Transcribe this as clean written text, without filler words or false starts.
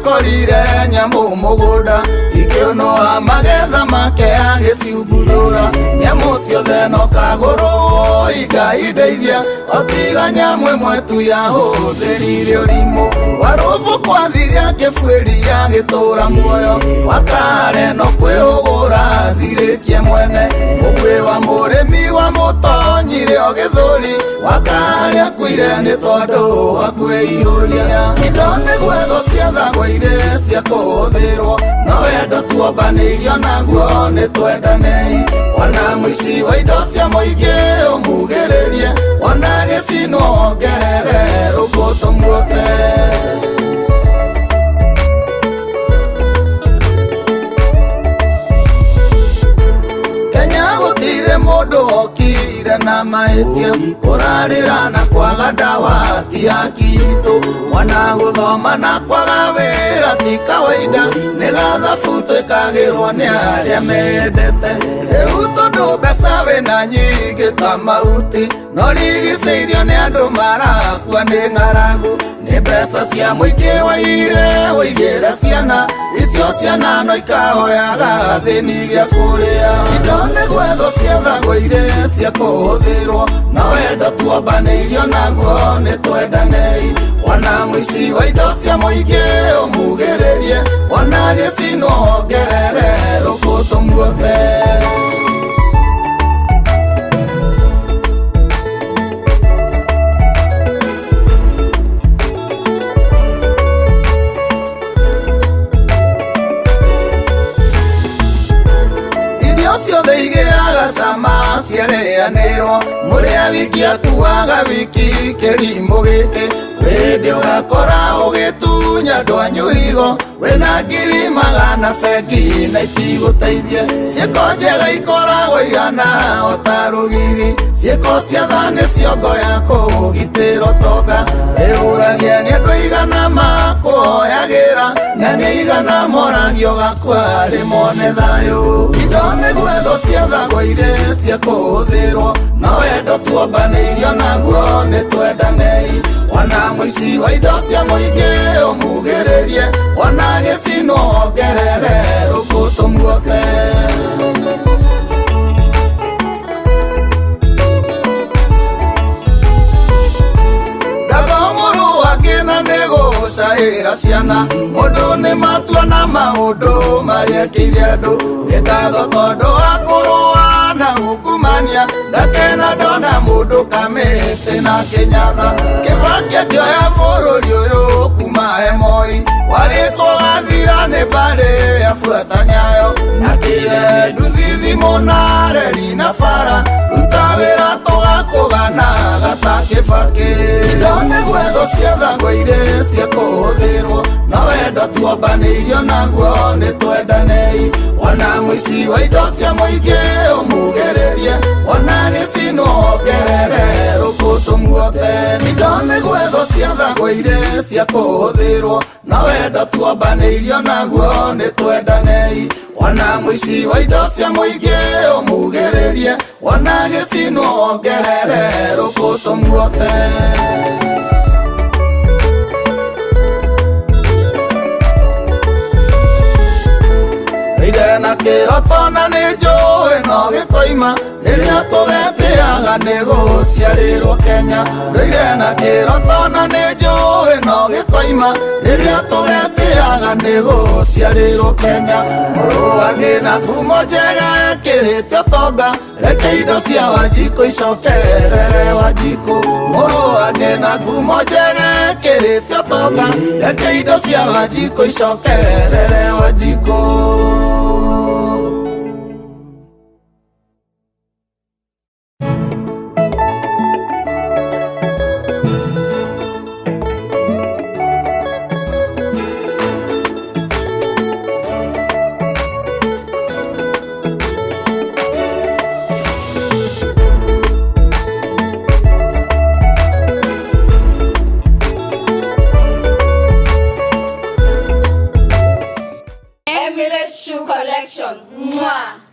akorire nyamu mugunda ikionoa magetha make agiciumbura nyamu ciothe no kaguru Ngai ndeithia otiga nyamu imwe tu yahuthirire urimu waruvu kwathire akifuiria agitura muoyo wakare no kwihugura thirikie mwene mugwi wa murimi wa mutonyire ogithuri wakare akuire ni tondu wa kwiyuria indo ni gwetho ciathagwire cia kuhuthirwo no wendo tuombanirio naguo ni twendanei wana muici wa indo cia muingi umugiririe wana gicino ongerere rukutu muote Kenya gutire mundu okire na mahĩtia kurarira na kwaga ndawa ti haki itu mwana guthoma na kwaga wĩra ti kawaida nĩ gathabu twĩkagĩrwo nĩ arĩa mendete rĩu tondũ mbeca wĩna nyingĩ ta mahuti no rigicĩirio nĩ andũ marakua nĩ ng'aragu nĩ mbeca cia mũingĩ waire ũigĩre ciana icio ciana no ikahoyaga thĩni gĩa kũrĩa indo nĩ gwetho ciathagwĩire cia kũhũthĩrwo no wendo tuombanĩirio naguo nĩ twendanei wana mũici wa indo cia mũingĩ ũmugĩrĩrie wana gĩcino ongerere rũkũtũ muothe ciothe igĩaga cama ciarĩanĩrwo mũrĩa wiki akuaga wiki kĩrimũ gĩkĩ hĩndĩ ũgakora ũgĩtunya ndwanyu higo wĩna ngiri magana bengi na itigũteithie ciĩko njega ikoragwo igana o ta rũgiri ciĩko cia tha nĩ ciongo ya kũgitĩrwo tonga ĩũragia nĩ andũ igana makũhoyagĩra na nĩ igana moragio gakua rĩmone thayũ indo nĩ gwetho ciathagwĩire cia kũhũthĩrwo no wendo tuombanĩirio naguo nĩ twendanei wana mũici wa indo cia mũingĩ ũmugĩrĩrie wana gĩcino ongerere rũkũtũ muote na nĩ gũcaĩra ciana mũndũ nĩ matua na maũndũ mariekĩire andũ nĩ ngatho tondũ wa kũrũa na ungumania ndakena ndona mũndũ kamĩtĩ na kĩnyatha kĩbakĩa kĩoya bũrũri ũyũ kuma Moi warĩtwo gathira nĩ mbarĩ yabuata nyayo na kĩire nduthi thimũ na reri na bara ruta wĩra tũgakũgana gata Kĩbakĩ indo nĩ gwetho ciathagwĩire cia kũhũthĩrwo no wendo tuombanĩirio naguo nĩ twendanei wana mũici wa indo cia mũingĩ ũmugĩrĩrie wana gĩcino ongerere rũkũtũ muothe indo nĩ gwetho ciathagwĩire cia kũhũthĩrwo no wendo tuombanĩirio naguo nĩ twendanei wana mũici wa indo cia mũingĩ ũmugĩrĩrie wana gĩcino ongerere rũkũtũ muothe ire na kĩroto na nĩ njũĩ no gĩkoima rĩrĩa tũgetĩaga nĩ gũciarĩrwo Kenya ire na kĩroto na nĩ njũĩ no gĩkoima rĩrĩa tũgetĩaga nĩ gũciarĩrwo Kenya mũrũage na ngumo njega ĩkĩrĩtio tonga reke indo cia Wanjikũ icokerere Wanjikũ mũrũage na ngumo njega ĩkĩrĩtio tonga reke indo cia Wanjikũ icokerere Wanjikũ Emirates Shoe Collection. Mwah!